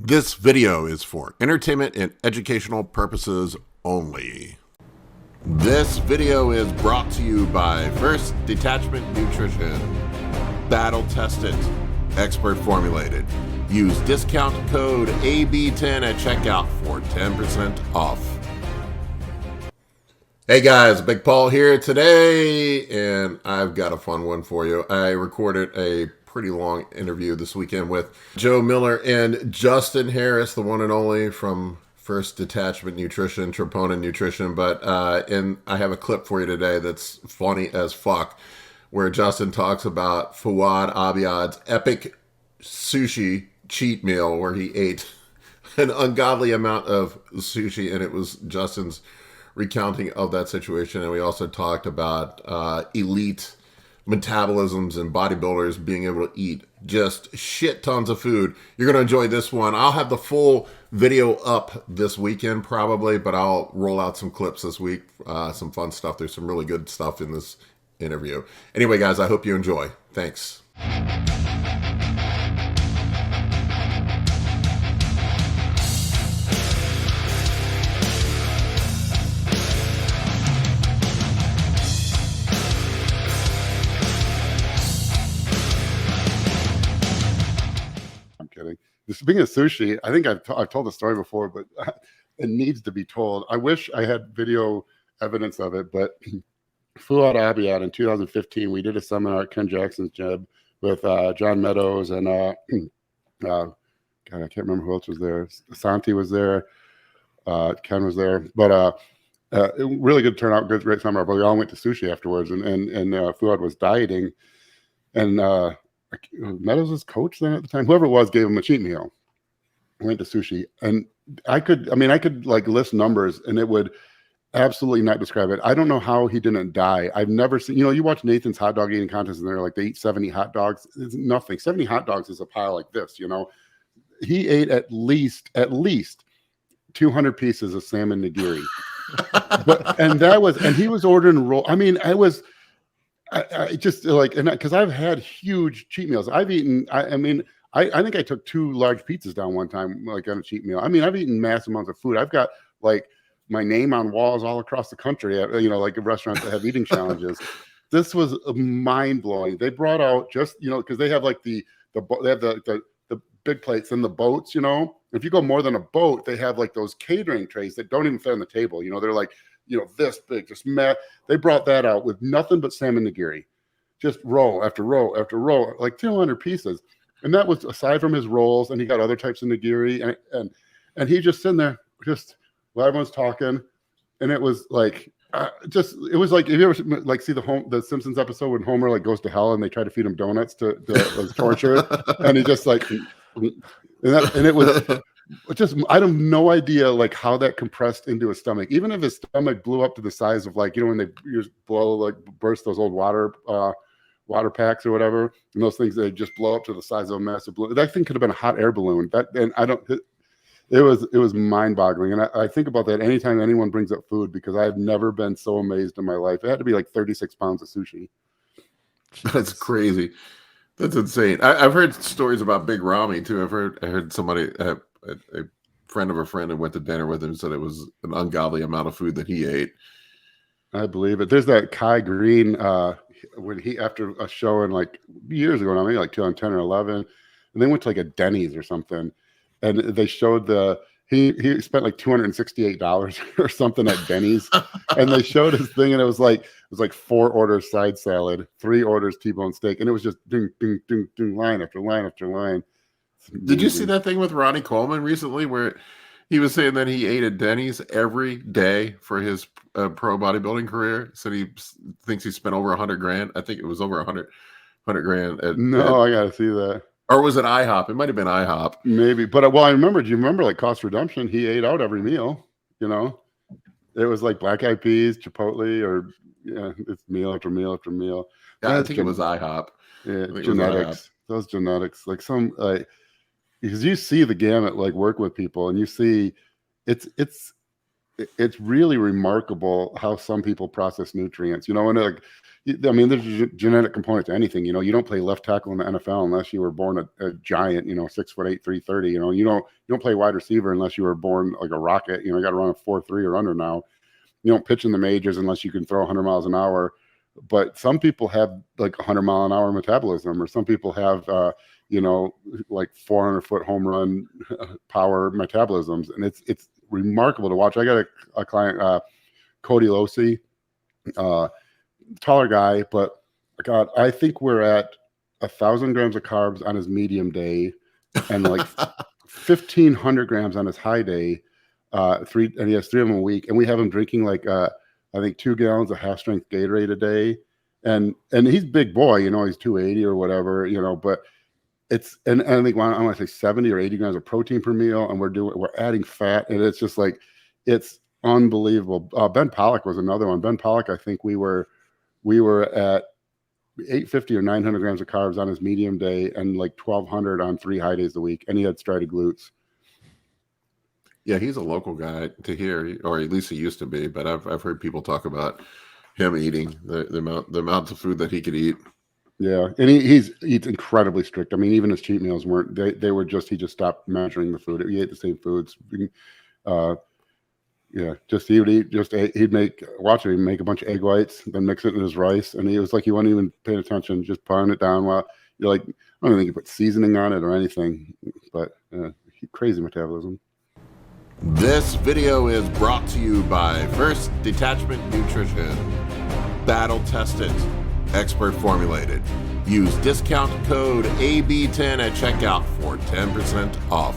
This video is for entertainment and educational purposes only. This video is brought to you by First Detachment Nutrition. Battle tested, expert formulated. Use discount code AB10 at checkout for 10% off. Hey guys, Big Paul here today, and I've got a fun one for you. I recorded a pretty long interview this weekend with Joe Miller and Justin Harris, the one and only from First Detachment Nutrition, Troponin Nutrition. And I have a clip for you today that's funny as fuck, where Justin talks about Fouad Abiad's epic sushi cheat meal where he ate an ungodly amount of sushi, and it was Justin's recounting of that situation. And we also talked about elite metabolisms and bodybuilders being able to eat just shit tons of food. You're going to enjoy this one. I'll have the full video up this weekend probably, but I'll roll out some clips this week, some fun stuff. There's some really good stuff in this interview. Anyway, guys, I hope you enjoy. Thanks. Speaking of sushi, I think I've told the story before, but it needs to be told. I wish I had video evidence of it, but Fouad Abiad in 2015, we did a seminar at Ken Jackson's gym with John Meadows and God, I can't remember who else was there. Santi was there, Ken was there, but really good turnout, great seminar. But we all went to sushi afterwards, and Fouad was dieting, and Meadows' coach then at the time, whoever it was, gave him a cheat meal. Went to sushi, and I could like list numbers, and it would absolutely not describe it. I don't know how he didn't die. I've never seen. You watch Nathan's hot dog eating contest, and they're like they eat 70 hot dogs. It's nothing. 70 hot dogs is a pile like this. He ate at least 200 pieces of salmon nigiri, and he was ordering roll. I just like, and because I've had huge cheat meals. I've eaten, I think I took 2 large pizzas down one time, like on a cheat meal. I've eaten massive amounts of food. I've got like my name on walls all across the country, like restaurants that have eating challenges. This was mind blowing. They brought out just, because they have like they have the big plates and the boats, if you go more than a boat, they have like those catering trays that don't even fit on the table. They're like, this big, just mad. They brought that out with nothing but salmon nigiri, just roll after roll after roll, like 200 pieces. And that was aside from his rolls, and he got other types of nigiri, and he just sitting there, just while everyone's talking, and it was like, it was like, have you ever like see the Simpsons episode when Homer like goes to hell and they try to feed him donuts to as torture, and he just like, and it was. I have no idea like how that compressed into his stomach. Even if his stomach blew up to the size of like, when they just burst those old water packs or whatever, and those things, they just blow up to the size of a massive balloon. That thing could have been a hot air balloon. It was mind boggling. And I think about that anytime anyone brings up food, because I've never been so amazed in my life. It had to be like 36 pounds of sushi. That's crazy. That's insane. I've heard stories about Big Ramy too. I heard somebody, a friend of a friend who went to dinner with him, said it was an ungodly amount of food that he ate. I believe it. There's that Kai Green when he, after a show in like years ago, maybe like 2010 or 11, and they went to like a Denny's or something, and they showed he spent like $268 or something at Denny's, and they showed his thing, and it was like 4 orders side salad, 3 orders T-bone steak, and it was just ding ding ding ding, line after line after line. Did you see that thing with Ronnie Coleman recently where he was saying that he ate at Denny's every day for his pro bodybuilding career? Said he thinks he spent over $100,000. I think it was over $100,000. I gotta see that. Or was it IHOP? It might have been IHOP. Maybe, but I remember. Do you remember like Cost Redemption? He ate out every meal. It was like black eyed peas, Chipotle, or it's meal after meal after meal. Yeah, I think it was IHOP. Yeah, genetics. Those genetics, like some because you see the gamut, like work with people, and you see it's it's really remarkable how some people process nutrients, you know, and like, I mean, there's a genetic component to anything, you know. You don't play left tackle in the NFL unless you were born a giant, you know, 6'8", 330, you know. You don't play wide receiver unless you were born like a rocket, you know. You got to run a 4.3 or under now. You don't pitch in the majors unless you can throw 100 miles an hour. But some people have like 100-mile-an-hour metabolism, or some people have, you know, like 400-foot home run power metabolisms, and it's remarkable to watch. I got a client, Cody Losi, taller guy, but God, I think we're at 1,000 grams of carbs on his medium day, and like 1,500 grams on his high day. And he has 3 of them a week, and we have him drinking like I think 2 gallons of half strength Gatorade a day, and he's a big boy, you know, he's 280 or whatever, you know, but and I think I want to say 70 or 80 grams of protein per meal, and we're adding fat, and it's just like, it's unbelievable. Ben Pollock was another one. Ben Pollock, I think we were at 850 or 900 grams of carbs on his medium day, and like 1,200 on 3 high days a week, and he had striated glutes. Yeah, he's a local guy to here, or at least he used to be. But I've heard people talk about him eating the amount of food that he could eat. Yeah, and he's incredibly strict. I mean, even his cheat meals weren't. They were just, he just stopped measuring the food. He ate the same foods. Yeah, just he'd watch him make a bunch of egg whites, then mix it in his rice, and he was like, he wasn't even paying attention, just pounding it down while you're like, I don't even think he put seasoning on it or anything. But crazy metabolism. This video is brought to you by First Detachment Nutrition. Battle tested, expert formulated. Use discount code AB10 at checkout for 10% off.